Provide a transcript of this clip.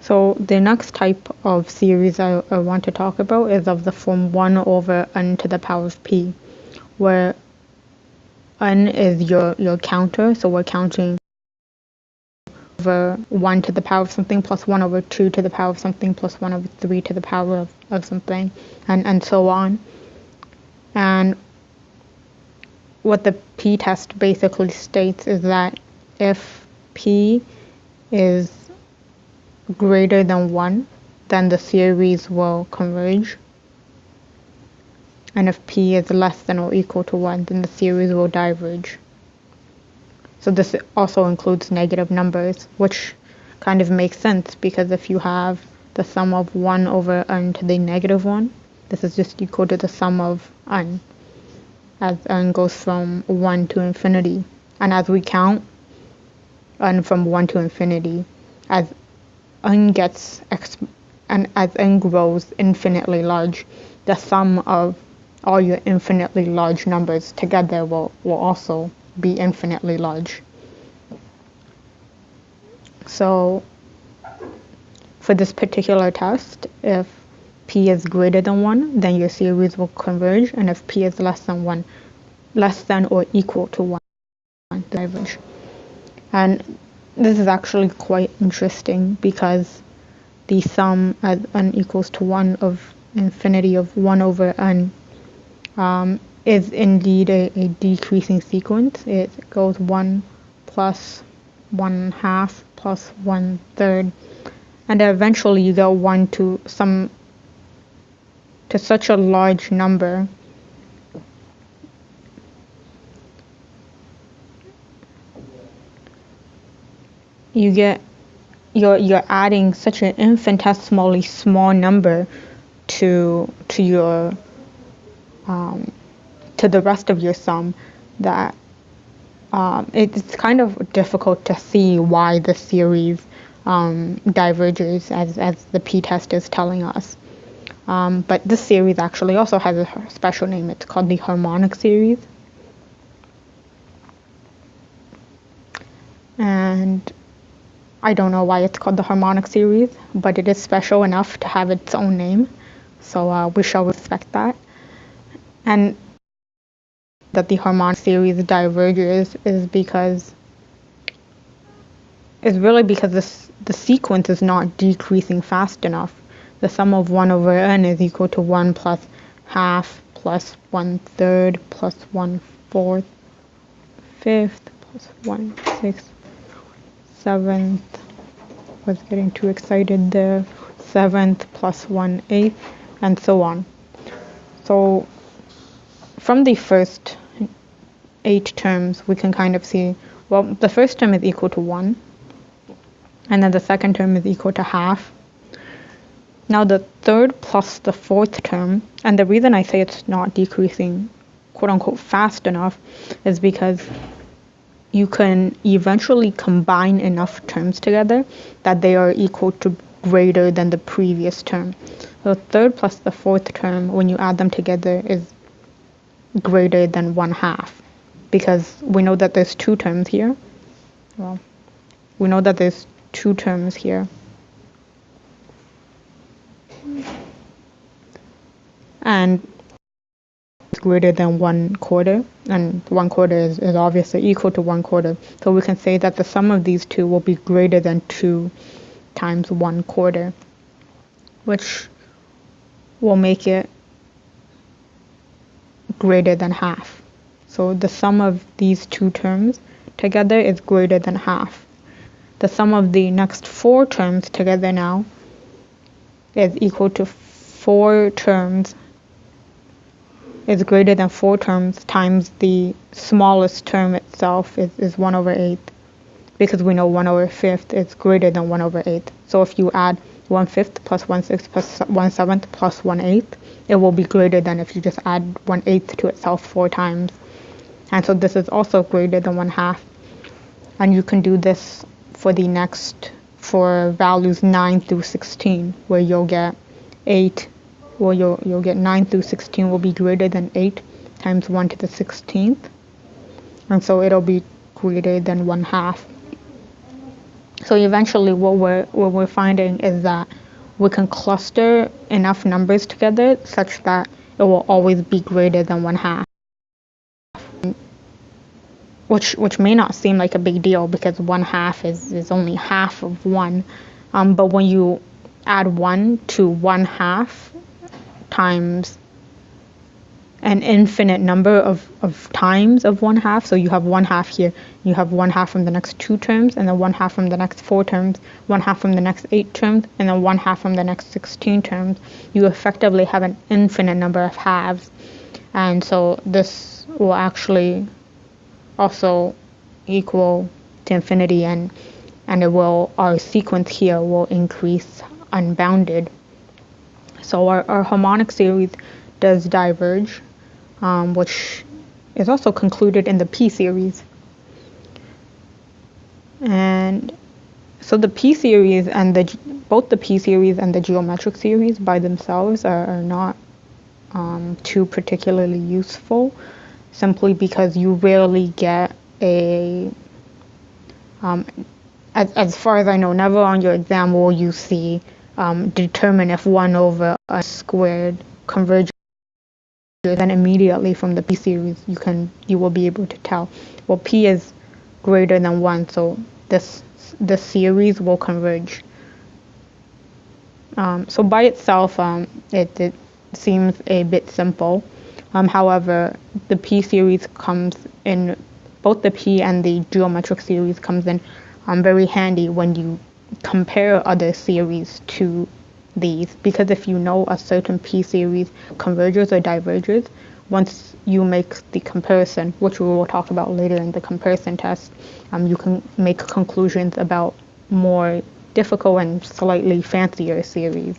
So the next type of series I want to talk about is of the form 1 over n to the power of p, where n is your counter, so we're counting over 1 to the power of something plus 1 over 2 to the power of something plus 1 over 3 to the power of something, and so on. And what the p-test basically states is that if p is greater than 1, then the series will converge. And if p is less than or equal to 1, then the series will diverge. So this also includes negative numbers, which kind of makes sense, because if you have the sum of 1 over n to the negative 1, this is just equal to the sum of n, as n goes from 1 to infinity. And as we count n from 1 to infinity, as n grows infinitely large, the sum of all your infinitely large numbers together will also be infinitely large. So for this particular test, if p is greater than 1, then your series will converge, and if p is less than or equal to 1, diverge. And this is actually quite interesting, because the sum as n equals to 1 of infinity of 1 over n is indeed a decreasing sequence. It goes 1 plus 1/2 plus 1/3, and eventually you go 1 to such a large number you're adding such an infinitesimally small number to your to the rest of your sum that it's kind of difficult to see why the series diverges, as the p-test is telling us. But this series actually also has a special name. It's called the harmonic series. And I don't know why it's called the harmonic series, but it is special enough to have its own name. So we shall respect that. And that the harmonic series diverges is really because the sequence is not decreasing fast enough. The sum of 1 over n is equal to 1 plus half plus 1/3 plus 1/4 fifth plus 1/6 7th. Was getting too excited there. 7th plus 1/8, and so on. So from the first 8 terms, we can kind of see, well, the first term is equal to 1, and then the second term is equal to half. Now the third plus the fourth term, and the reason I say it's not decreasing quote-unquote fast enough is because you can eventually combine enough terms together that they are equal to greater than the previous term. The third plus the fourth term, when you add them together, is greater than 1/2, because we know that there's 2 terms here. Well, we know that there's 2 terms here. And it's greater than 1/4, and 1/4 is obviously equal to 1/4. So we can say that the sum of these two will be greater than 2 times 1/4, which will make it greater than half. So the sum of these 2 terms together is greater than half. The sum of the next 4 terms together now is equal to 4 terms, is greater than 4 terms times the smallest term itself is 1 over 8, because we know 1 over 5th is greater than 1 over 8. So if you add 1/5 plus 1/6 plus 1/7 plus 1/8, it will be greater than if you just add 1/8 to itself 4 times. And so this is also greater than 1/2. And you can do this for values 9 through 16, where you'll get 8, well, you'll get 9 through 16 will be greater than 8 times 1 to the 16th. And so it'll be greater than 1/2. So eventually what we're finding is that we can cluster enough numbers together such that it will always be greater than 1/2. Which may not seem like a big deal because 1/2 is only half of 1. But when you add 1 to 1/2 times an infinite number of times of 1/2, so you have 1/2 here, you have 1/2 from the next 2 terms, and then 1/2 from the next 4 terms, 1/2 from the next 8 terms, and then 1/2 from the next 16 terms, you effectively have an infinite number of halves. And so this will actually also equal to infinity, and our sequence here will increase unbounded. So our harmonic series does diverge, which is also concluded in the P series. And so the P series and both the P series and the geometric series by themselves are not too particularly useful, simply because you rarely get as far as I know, never on your exam will you see determine if 1 over a squared converges. Then immediately from the P series you will be able to tell, well, P is greater than 1, so this series will converge. So by itself it seems a bit simple. However, the P series comes in, both the P and the geometric series comes in very handy when you compare other series to these, because if you know a certain P series converges or diverges, once you make the comparison, which we will talk about later in the comparison test, you can make conclusions about more difficult and slightly fancier series.